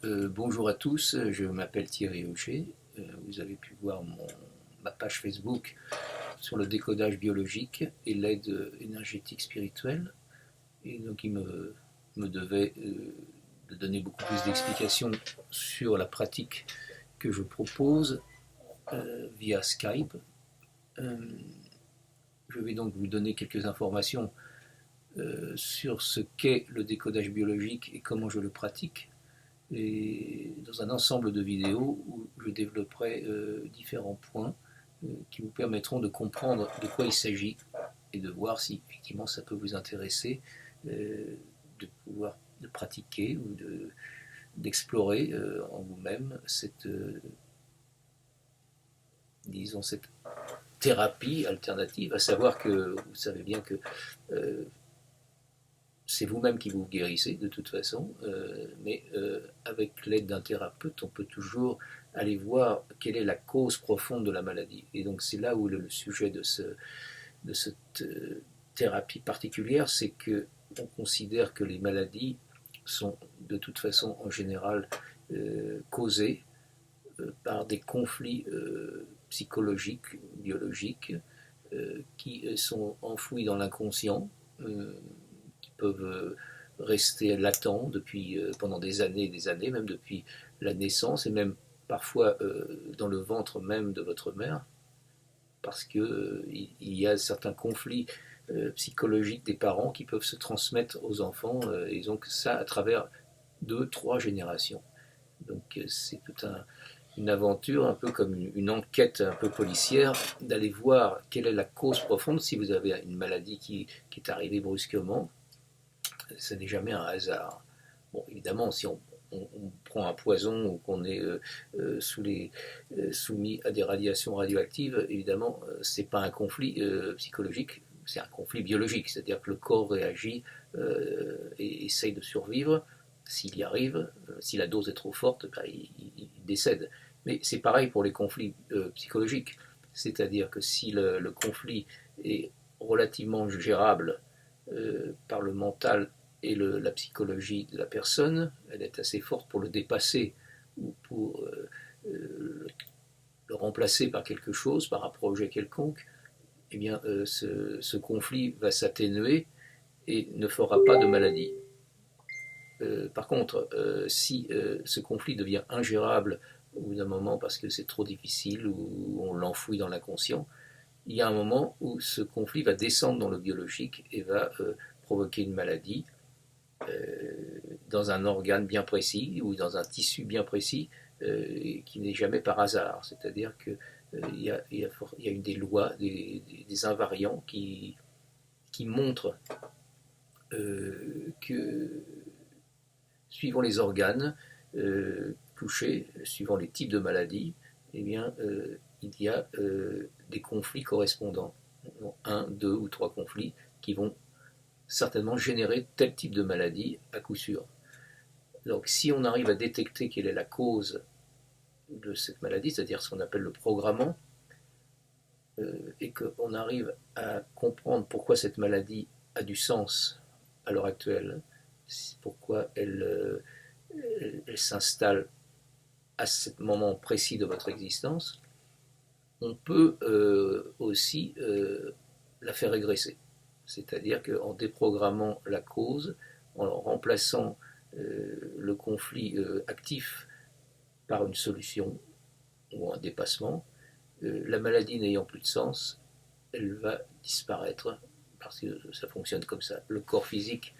Bonjour à tous, je m'appelle Thierry Aucher. Vous avez pu voir ma page Facebook sur le décodage biologique et l'aide énergétique spirituelle. Et donc me devait de donner beaucoup plus d'explications sur la pratique que je propose via Skype. Euh, je vais donc vous donner quelques informations sur ce qu'est le décodage biologique et comment je le pratique, et dans un ensemble de vidéos où je développerai différents points qui vous permettront de comprendre de quoi il s'agit et de voir si effectivement ça peut vous intéresser, de pouvoir de pratiquer ou d'explorer en vous-même disons cette thérapie alternative, à savoir que vous savez bien que c'est vous-même qui vous guérissez de toute façon, mais avec l'aide d'un thérapeute, on peut toujours aller voir quelle est la cause profonde de la maladie. Et donc c'est là où le sujet de cette thérapie particulière, c'est que on considère que les maladies sont de toute façon en général causées par des conflits psychologiques, biologiques, qui sont enfouis dans l'inconscient, peuvent rester latents pendant des années, même depuis la naissance, et même parfois dans le ventre même de votre mère, parce qu'il y a certains conflits psychologiques des parents qui peuvent se transmettre aux enfants, et donc ça à travers 2, 3 générations. Donc c'est une aventure, un peu comme une enquête un peu policière, d'aller voir quelle est la cause profonde si vous avez une maladie qui est arrivée brusquement. Ce n'est jamais un hasard. Bon, évidemment, si on prend un poison ou qu'on est soumis à des radiations radioactives, évidemment, ce n'est pas un conflit psychologique, c'est un conflit biologique, c'est-à-dire que le corps réagit et essaye de survivre. S'il y arrive, si la dose est trop forte, ben, il décède. Mais c'est pareil pour les conflits psychologiques, c'est-à-dire que si le conflit est relativement gérable par le mental et la psychologie de la personne, elle est assez forte pour le dépasser ou pour le remplacer par quelque chose, par un projet quelconque, eh bien ce conflit va s'atténuer et ne fera pas de maladie. Par contre, si ce conflit devient ingérable au bout d'un moment parce que c'est trop difficile ou on l'enfouit dans l'inconscient, il y a un moment où ce conflit va descendre dans le biologique et va provoquer une maladie dans un organe bien précis ou dans un tissu bien précis qui n'est jamais par hasard. C'est-à-dire qu'il y a eu des lois, des invariants qui montrent que suivant les organes touchés, suivant les types de maladies, eh bien, il y a des conflits correspondants. 1, 2 ou 3 conflits qui vont certainement générer tel type de maladie à coup sûr. Donc si on arrive à détecter quelle est la cause de cette maladie, c'est-à-dire ce qu'on appelle le programmant, et qu'on arrive à comprendre pourquoi cette maladie a du sens à l'heure actuelle, pourquoi elle s'installe à ce moment précis de votre existence, on peut aussi la faire régresser. C'est-à-dire qu'en déprogrammant la cause, en remplaçant le conflit actif par une solution ou un dépassement, la maladie n'ayant plus de sens, elle va disparaître parce que ça fonctionne comme ça. Le corps physique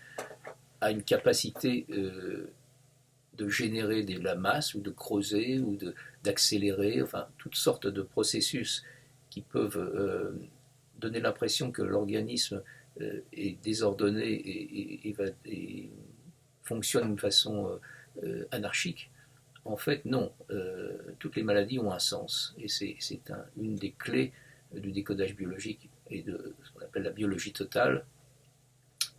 a une capacité de générer de la masse ou de creuser ou d'accélérer, enfin toutes sortes de processus qui peuvent donner l'impression que l'organisme est désordonné et fonctionne d'une façon anarchique. En fait, non. Toutes les maladies ont un sens. Et c'est une des clés du décodage biologique et de ce qu'on appelle la biologie totale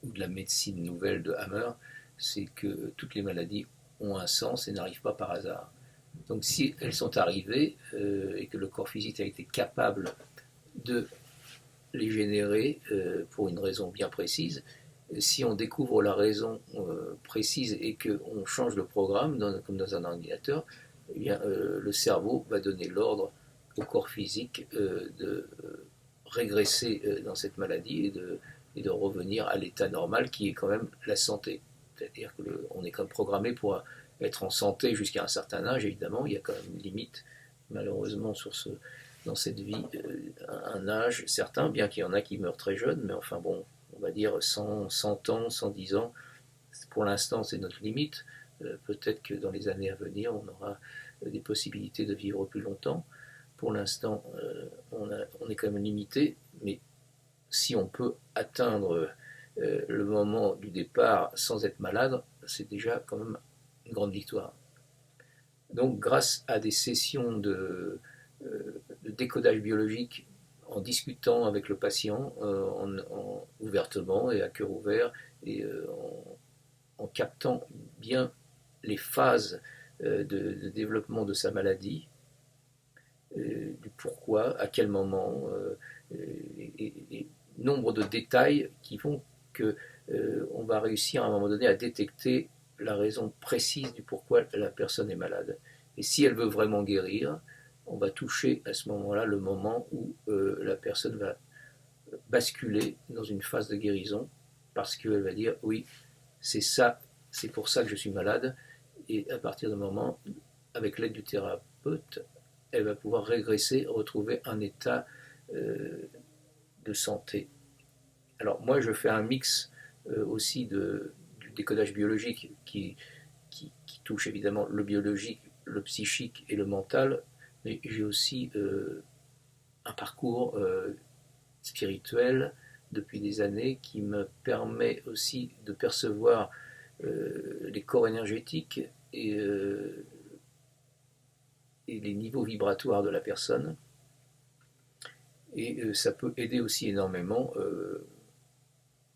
ou de la médecine nouvelle de Hammer, c'est que toutes les maladies ont un sens et n'arrivent pas par hasard. Donc si elles sont arrivées et que le corps physique a été capable de les générer pour une raison bien précise, si on découvre la raison précise et qu'on change le programme, comme dans un ordinateur, eh bien, le cerveau va donner l'ordre au corps physique de régresser dans cette maladie et de revenir à l'état normal qui est quand même la santé. C'est-à-dire qu'on est quand même programmé pour être en santé jusqu'à un certain âge, évidemment. Il y a quand même une limite, malheureusement, dans cette vie, un âge certain, bien qu'il y en a qui meurent très jeunes, mais enfin bon, on va dire 100 ans, 110 ans, pour l'instant c'est notre limite. Peut-être que dans les années à venir, on aura des possibilités de vivre plus longtemps. Pour l'instant, on est quand même limité, mais si on peut atteindre le moment du départ sans être malade, c'est déjà quand même une grande victoire. Donc grâce à des sessions de décodage biologique en discutant avec le patient ouvertement et à cœur ouvert et en captant bien les phases de développement de sa maladie, du pourquoi, à quel moment, et nombre de détails qui font que on va réussir à un moment donné à détecter la raison précise du pourquoi la personne est malade. Et si elle veut vraiment guérir, on va toucher à ce moment-là le moment où la personne va basculer dans une phase de guérison parce qu'elle va dire oui, c'est ça, c'est pour ça que je suis malade. Et à partir du moment, avec l'aide du thérapeute, elle va pouvoir régresser, retrouver un état de santé. Alors moi, je fais un mix aussi du décodage biologique qui touche évidemment le biologique, le psychique et le mental, mais j'ai aussi un parcours spirituel depuis des années qui me permet aussi de percevoir les corps énergétiques et les niveaux vibratoires de la personne. Et ça peut aider aussi énormément.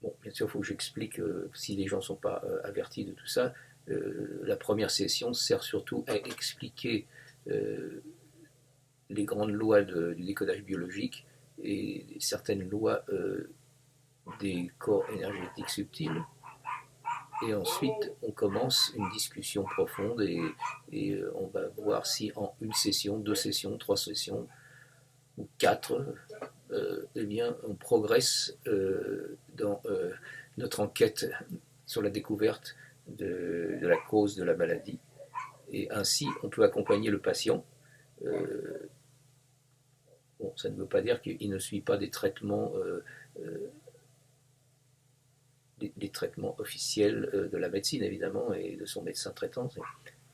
Bon, bien sûr, il faut que j'explique si les gens ne sont pas avertis de tout ça. La première session sert surtout à expliquer les grandes lois du décodage biologique et certaines lois des corps énergétiques subtils. Et ensuite, on commence une discussion profonde et on va voir si en une session, deux sessions, trois sessions ou quatre, eh bien, on progresse dans notre enquête sur la découverte de la cause de la maladie. Et ainsi, on peut accompagner le patient. Bon, ça ne veut pas dire qu'il ne suit pas des traitements des traitements officiels de la médecine, évidemment, et de son médecin traitant.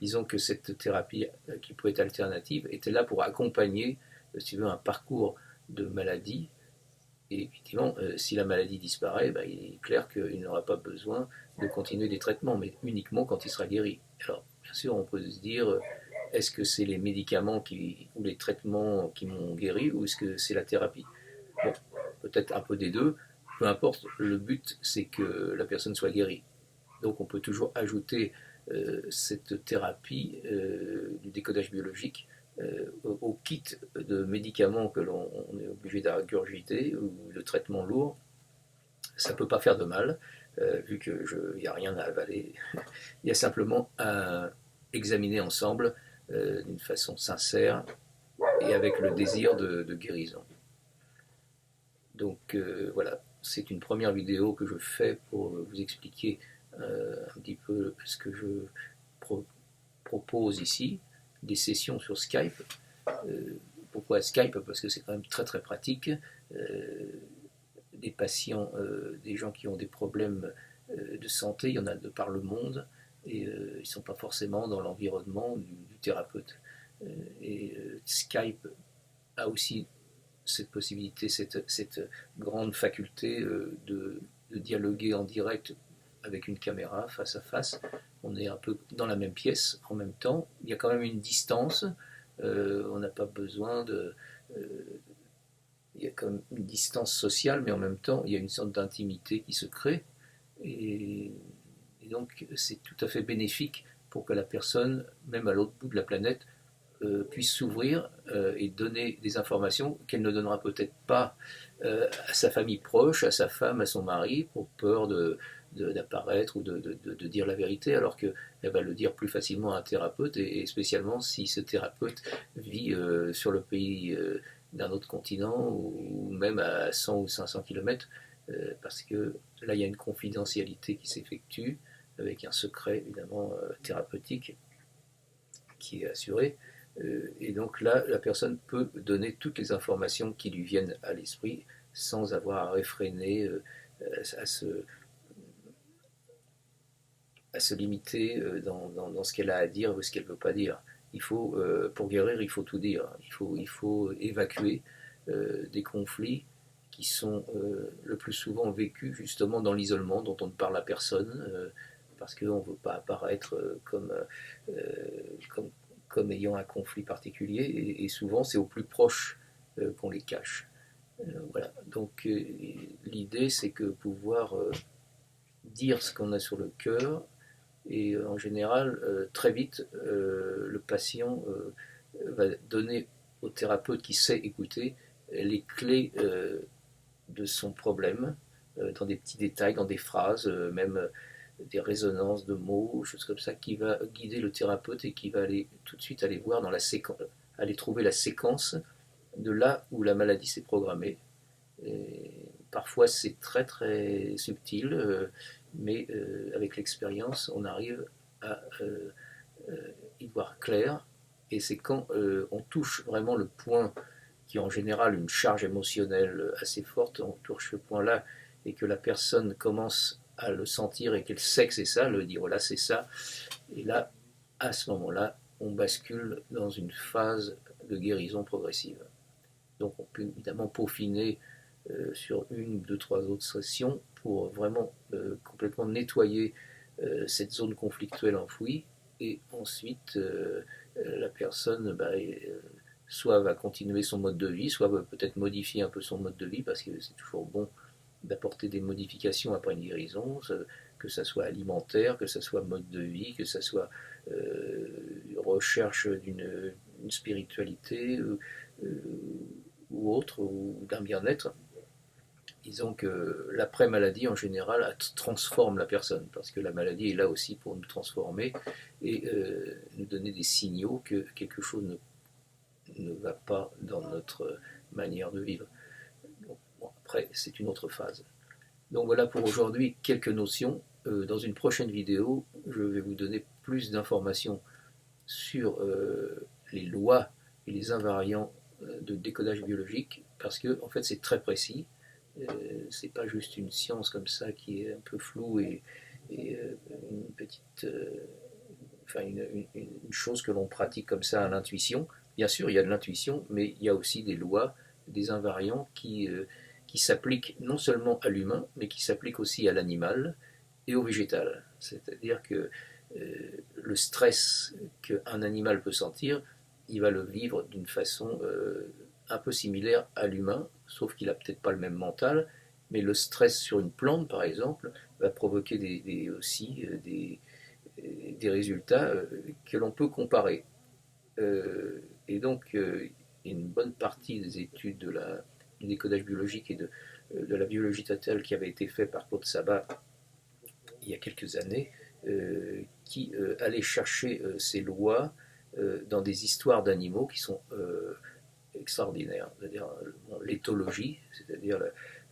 Disons que cette thérapie, qui peut être alternative, était là pour accompagner, si tu veux, un parcours de maladie. Et effectivement, si la maladie disparaît, ben, il est clair qu'il n'aura pas besoin de continuer des traitements, mais uniquement quand il sera guéri. Alors, bien sûr, on peut se dire, est-ce que c'est les médicaments ou les traitements qui m'ont guéri, ou est-ce que c'est la thérapie? Bon, peut-être un peu des deux. Peu importe, le but c'est que la personne soit guérie. Donc on peut toujours ajouter cette thérapie du décodage biologique au kit de médicaments que l'on est obligé d'ingurgiter ou de traitements lourds. Ça ne peut pas faire de mal, vu qu'il n'y a rien à avaler. Il y a simplement à examiner ensemble d'une façon sincère et avec le désir de guérison. Donc voilà, c'est une première vidéo que je fais pour vous expliquer un petit peu ce que je propose ici, des sessions sur Skype. Pourquoi Skype? Parce que c'est quand même très très pratique. Des patients, des gens qui ont des problèmes de santé, il y en a de par le monde, et ils ne sont pas forcément dans l'environnement du thérapeute. Skype a aussi cette possibilité, cette grande faculté de dialoguer en direct avec une caméra face à face. On est un peu dans la même pièce en même temps. Il y a quand même une distance. On n'a pas besoin de... il y a quand même une distance sociale, mais en même temps, il y a une sorte d'intimité qui se crée. Et donc, c'est tout à fait bénéfique pour que la personne, même à l'autre bout de la planète, puisse s'ouvrir et donner des informations qu'elle ne donnera peut-être pas à sa famille proche, à sa femme, à son mari, pour peur d'apparaître ou de dire la vérité, alors qu'elle va le dire plus facilement à un thérapeute, et spécialement si ce thérapeute vit sur le pays d'un autre continent, ou même à 100 ou 500 km, parce que là, il y a une confidentialité qui s'effectue, avec un secret évidemment thérapeutique qui est assuré. Et donc là, la personne peut donner toutes les informations qui lui viennent à l'esprit sans avoir à réfréner, à se, à se limiter dans ce qu'elle a à dire ou ce qu'elle ne veut pas dire. Pour guérir, il faut tout dire. Il faut évacuer des conflits qui sont le plus souvent vécus justement dans l'isolement, dont on ne parle à personne, parce qu'on ne veut pas apparaître comme, comme ayant un conflit particulier, et souvent c'est au plus proche qu'on les cache. Voilà. Donc l'idée, c'est que pouvoir dire ce qu'on a sur le cœur, et en général, très vite, le patient va donner au thérapeute qui sait écouter les clés de son problème, dans des petits détails, dans des phrases, même des résonances de mots, choses comme ça, qui va guider le thérapeute, et qui va aller tout de suite aller voir dans la séquence, aller trouver la séquence de là où la maladie s'est programmée. Et parfois c'est très très subtil, mais avec l'expérience on arrive à y voir clair. Et c'est quand on touche vraiment le point qui est en général une charge émotionnelle assez forte, on touche ce point-là et que la personne commence à le sentir et qu'elle sait que c'est ça, le dire voilà c'est ça, et là à ce moment-là on bascule dans une phase de guérison progressive. Donc on peut évidemment peaufiner sur une, deux, trois autres sessions pour vraiment complètement nettoyer cette zone conflictuelle enfouie. Et ensuite, la personne soit va continuer son mode de vie, soit va peut-être modifier un peu son mode de vie, parce que c'est toujours bon d'apporter des modifications après une guérison, que ça soit alimentaire, que ça soit mode de vie, que ça soit recherche d'une spiritualité ou autre, ou d'un bien-être. Disons que l'après-maladie, en général, transforme la personne, parce que la maladie est là aussi pour nous transformer et nous donner des signaux que quelque chose ne va pas dans notre manière de vivre. Donc, bon, après, c'est une autre phase. Donc voilà pour aujourd'hui quelques notions. Dans une prochaine vidéo, je vais vous donner plus d'informations sur les lois et les invariants de décodage biologique, parce que en fait c'est très précis. C'est pas juste une science comme ça qui est un peu floue et une petite, enfin une chose que l'on pratique comme ça à l'intuition. Bien sûr, il y a de l'intuition, mais il y a aussi des lois, des invariants qui s'appliquent non seulement à l'humain, mais qui s'appliquent aussi à l'animal et au végétal. C'est-à-dire que le stress qu'un animal peut sentir, il va le vivre d'une façon un peu similaire à l'humain, sauf qu'il n'a peut-être pas le même mental, mais le stress sur une plante, par exemple, va provoquer aussi des résultats que l'on peut comparer. Et donc, une bonne partie des études du décodage biologique et de la biologie totale qui avait été fait par Claude Sabat il y a quelques années, qui allait chercher ces lois dans des histoires d'animaux qui sont extraordinaires. C'est-à-dire l'éthologie, c'est-à-dire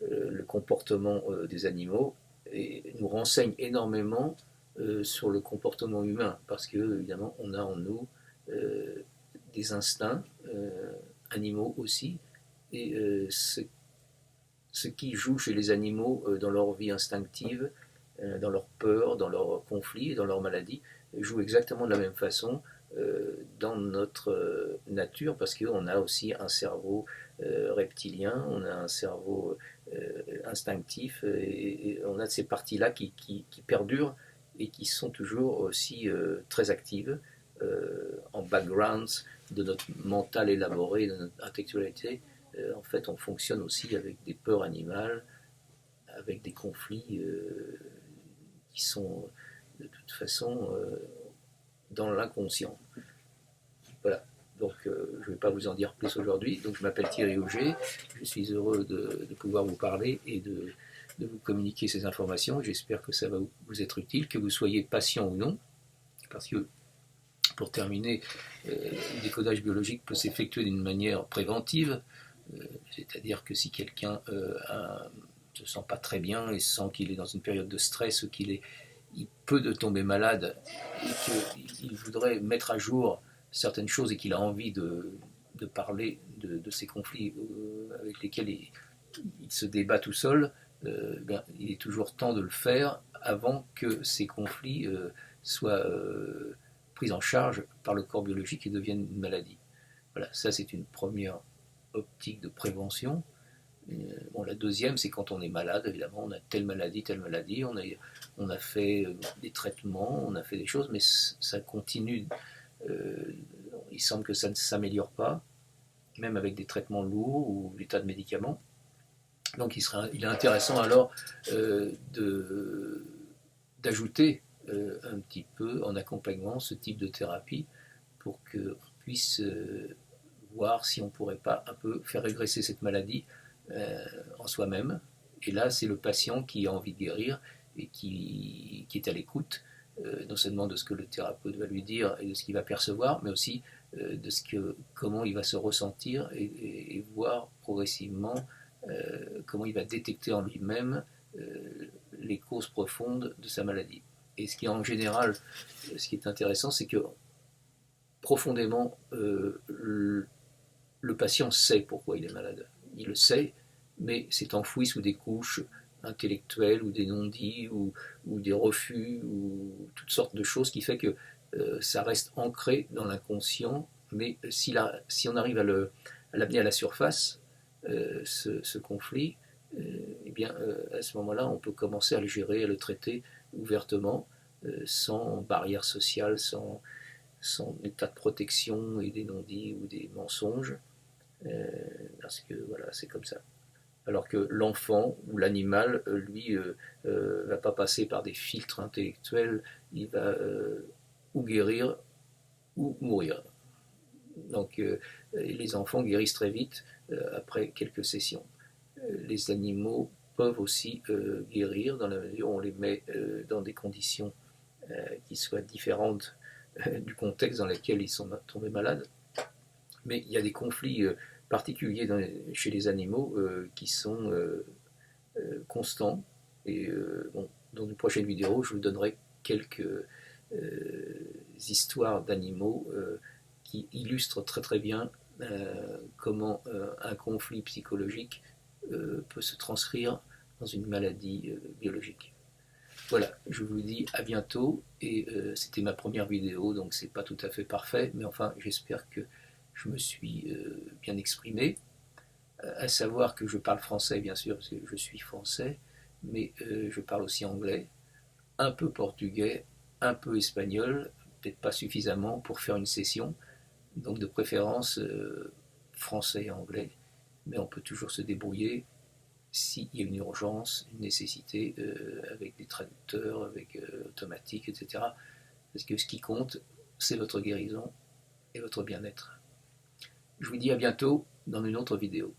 le comportement des animaux, et nous renseigne énormément sur le comportement humain, parce que évidemment on a en nous des instincts animaux aussi, et ce qui joue chez les animaux dans leur vie instinctive, dans leur peur, dans leurs conflits et dans leurs maladies, joue exactement de la même façon dans notre nature, parce qu'on a aussi un cerveau reptilien, on a un cerveau instinctif, et on a ces parties-là qui perdurent et qui sont toujours aussi très actives en background de notre mental élaboré, de notre intellectualité. En fait, on fonctionne aussi avec des peurs animales, avec des conflits qui sont de toute façon dans l'inconscient. Voilà. Donc je ne vais pas vous en dire plus aujourd'hui. Donc je m'appelle Thierry Auger, je suis heureux de pouvoir vous parler et de vous communiquer ces informations. J'espère que ça va vous être utile, que vous soyez patient ou non, parce que, pour terminer, le décodage biologique peut s'effectuer d'une manière préventive, c'est-à-dire que si quelqu'un ne se sent pas très bien et sent qu'il est dans une période de stress ou il peut tomber malade et qu'il voudrait mettre à jour certaines choses et qu'il a envie de parler de ces conflits avec lesquels il se débat tout seul, il est toujours temps de le faire avant que ces conflits soient pris en charge par le corps biologique et deviennent une maladie. Voilà, ça c'est une première optique de prévention. Bon, la deuxième, c'est quand on est malade, évidemment, on a telle maladie, on a fait des traitements, on a fait des choses, mais ça continue. Il semble que ça ne s'améliore pas, même avec des traitements lourds ou des tas de médicaments. Donc il est intéressant alors d'ajouter un petit peu en accompagnement ce type de thérapie pour qu'on puisse voir si on ne pourrait pas un peu faire régresser cette maladie en soi-même. Et là, c'est le patient qui a envie de guérir et qui est à l'écoute, non seulement de ce que le thérapeute va lui dire et de ce qu'il va percevoir, mais aussi de comment il va se ressentir et voir progressivement comment il va détecter en lui-même les causes profondes de sa maladie. Et ce qui en général, ce qui est intéressant, c'est que profondément, le patient sait pourquoi il est malade. Il le sait, mais c'est enfoui sous des couches intellectuelles ou des non-dits ou des refus ou toutes sortes de choses qui fait que ça reste ancré dans l'inconscient, mais si on arrive à l'amener à la surface, ce conflit, eh bien, à ce moment-là, on peut commencer à le gérer, à le traiter ouvertement, sans barrière sociale, sans état de protection et des non-dits ou des mensonges, parce que voilà, c'est comme ça. Alors que l'enfant ou l'animal, lui, va pas passer par des filtres intellectuels, il va ou guérir ou mourir. Donc les enfants guérissent très vite après quelques sessions. Les animaux peuvent aussi guérir dans la mesure où on les met dans des conditions qui soient différentes du contexte dans lequel ils sont tombés malades. Mais il y a des conflits particuliers chez les animaux qui sont constants. Et bon, dans une prochaine vidéo, je vous donnerai quelques histoires d'animaux qui illustrent très très bien comment un conflit psychologique peut se transcrire dans une maladie biologique. Voilà, je vous dis à bientôt, et c'était ma première vidéo, donc c'est pas tout à fait parfait, mais enfin j'espère que je me suis bien exprimé, à savoir que je parle français bien sûr, parce que je suis français, mais je parle aussi anglais, un peu portugais, un peu espagnol, peut-être pas suffisamment pour faire une session, donc de préférence français et anglais, mais on peut toujours se débrouiller s'il y a une urgence, une nécessité, avec des traducteurs, avec automatique, etc. Parce que ce qui compte, c'est votre guérison et votre bien-être. Je vous dis à bientôt dans une autre vidéo.